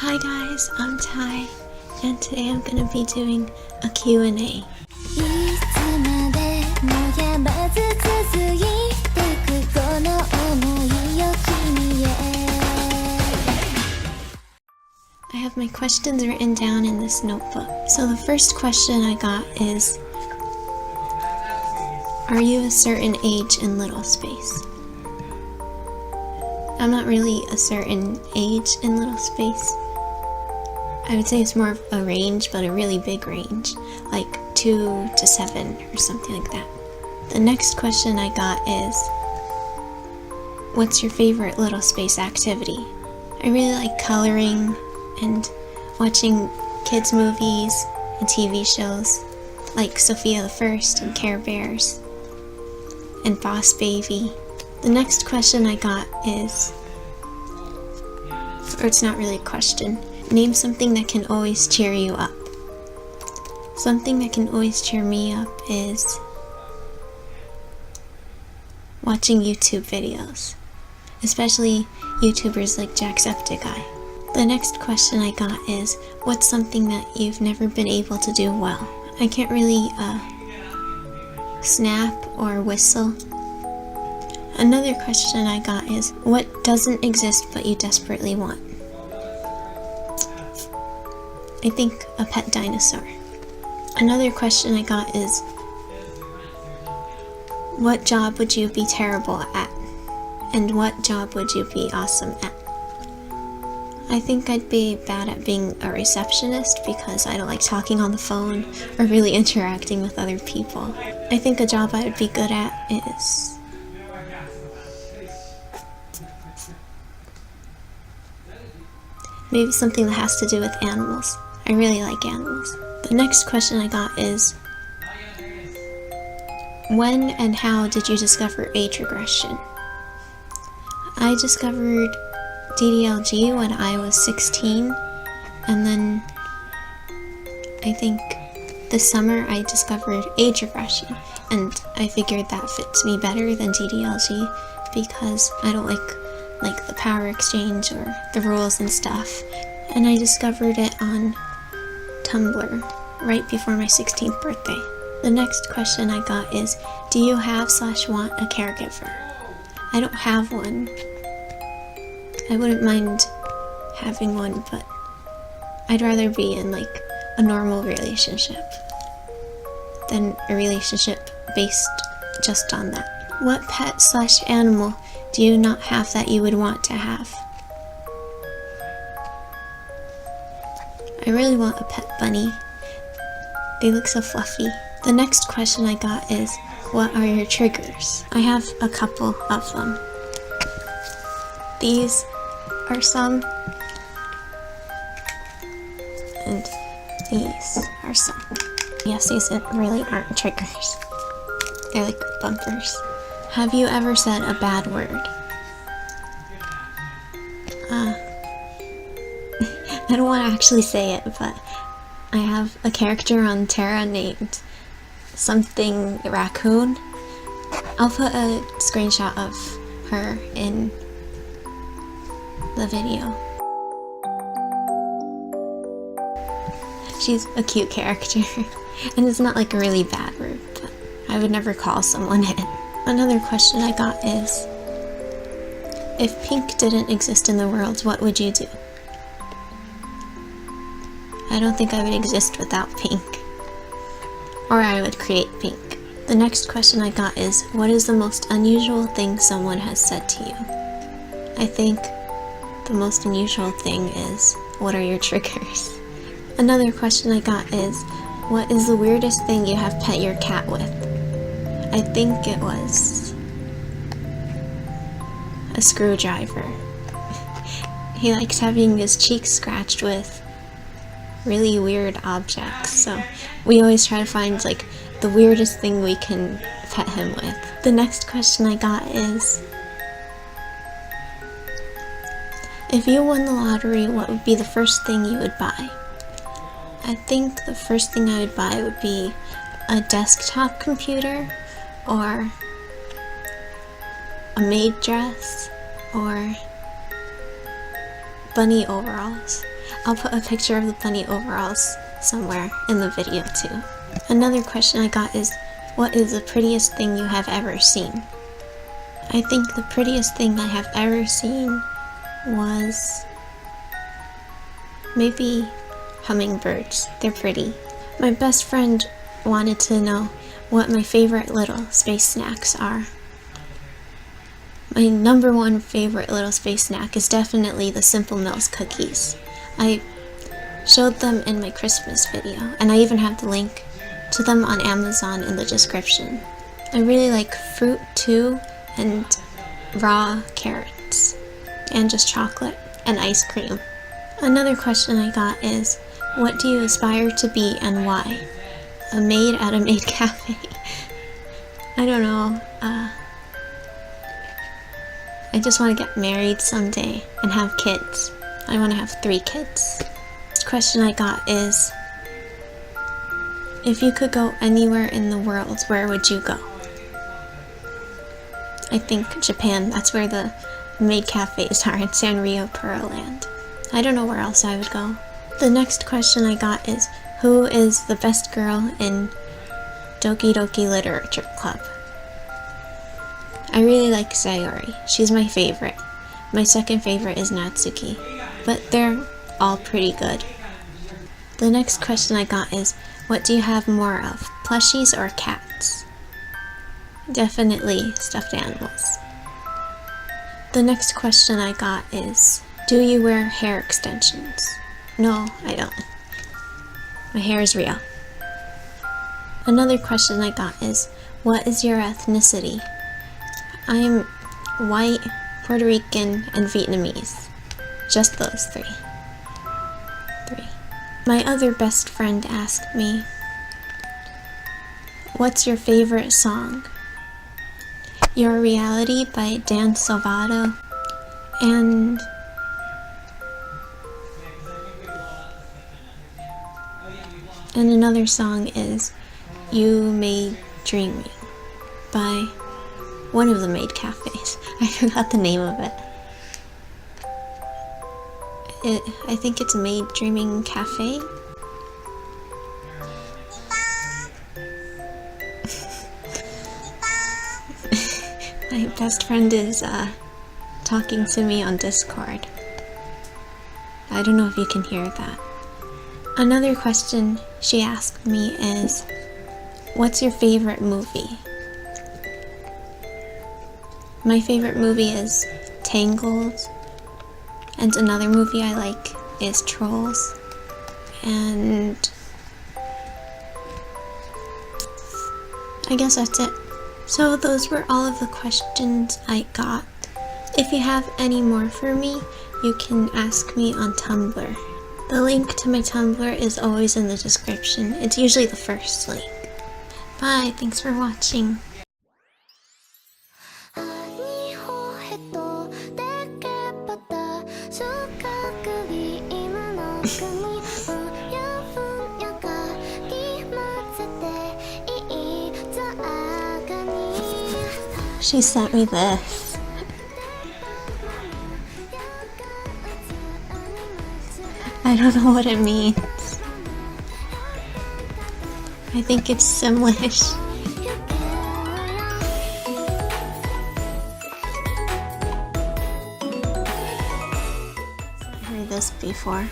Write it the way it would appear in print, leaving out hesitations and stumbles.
Hi guys, I'm Ty, and today I'm gonna be doing a Q&A. I have my questions written down in this notebook. So the first question I got is, are you a certain age in little space? I'm not really a certain age in little space. I would say it's more of a range, but a really big range, like 2 to 7 or something like that. The next question I got is, what's your favorite little space activity? I really like coloring and watching kids movies and TV shows like Sophia the First and Care Bears and Boss Baby. The next question I got is, or it's not really a question, name something that can always cheer you up. Something that can always cheer me up is watching YouTube videos, especially YouTubers like Jacksepticeye. The next question I got is, what's something that you've never been able to do well? I can't really snap or whistle. Another question I got is, what doesn't exist but you desperately want? I think a pet dinosaur. Another question I got is, what job would you be terrible at? And what job would you be awesome at? I think I'd be bad at being a receptionist because I don't like talking on the phone or really interacting with other people. I think a job I would be good at is maybe something that has to do with animals. I really like animals. The next question I got is, when and how did you discover age regression? I discovered DDLG when I was 16, and then I think this summer I discovered age regression, and I figured that fits me better than DDLG because I don't like the power exchange or the rules and stuff, and I discovered it on Tumblr right before my 16th birthday. The next question I got is, do you have/want a caregiver? I don't have one. I wouldn't mind having one, but I'd rather be in like a normal relationship than a relationship based just on that. What pet/animal do you not have that you would want to have? I really want a pet bunny. They look so fluffy. The next question I got is, what are your triggers? I have a couple of them. These are some, and these are some. Yes, these really aren't triggers. They're like bumpers. Have you ever said a bad word? I don't want to actually say it, but I have a character on Terra named something raccoon. I'll put a screenshot of her in the video. She's a cute character, and it's not like a really bad word, but I would never call someone it. Another question I got is, if pink didn't exist in the world, what would you do? I don't think I would exist without pink. Or I would create pink. The next question I got is, what is the most unusual thing someone has said to you? I think the most unusual thing is, what are your triggers? Another question I got is, what is the weirdest thing you have pet your cat with? I think it was a screwdriver. He likes having his cheeks scratched with really weird objects, so we always try to find like the weirdest thing we can pet him with. The next question I got is, if you won the lottery, what would be the first thing you would buy? I think the first thing I would buy would be a desktop computer, or a maid dress, or bunny overalls. I'll put a picture of the bunny overalls somewhere in the video too. Another question I got is, what is the prettiest thing you have ever seen? I think the prettiest thing I have ever seen was maybe hummingbirds. They're pretty. My best friend wanted to know what my favorite little space snacks are. My number one favorite little space snack is definitely the Simple Mills cookies. I showed them in my Christmas video, and I even have the link to them on Amazon in the description. I really like fruit too, and raw carrots, and just chocolate and ice cream. Another question I got is, what do you aspire to be and why? A maid at a maid cafe. I don't know. I just want to get married someday and have kids. I want to have 3 kids. Next question I got is, if you could go anywhere in the world, where would you go? I think Japan. That's where the maid cafes are in Sanrio Pearl Land. I don't know where else I would go. The next question I got is, who is the best girl in Doki Doki Literature Club? I really like Sayori. She's my favorite. My second favorite is Natsuki, but they're all pretty good. The next question I got is, what do you have more of, plushies or cats? Definitely stuffed animals. The next question I got is, do you wear hair extensions? No, I don't. My hair is real. Another question I got is, what is your ethnicity? I'm white, Puerto Rican, and Vietnamese. Just those 3. My other best friend asked me, what's your favorite song? Your Reality by Dan Salvato, and another song is Yume Dreaming by one of the maid cafes. I forgot the name of it. I think it's Maid Dreaming Cafe. My best friend is talking to me on Discord. I don't know if you can hear that. Another question she asked me is, what's your favorite movie? My favorite movie is Tangled, and another movie I like is Trolls, and I guess that's it. So those were all of the questions I got. If you have any more for me, you can ask me on Tumblr. The link to my Tumblr is always in the description. It's usually the first link. Bye, thanks for watching. She sent me this. I don't know what it means. I think it's Simlish. I've heard this before.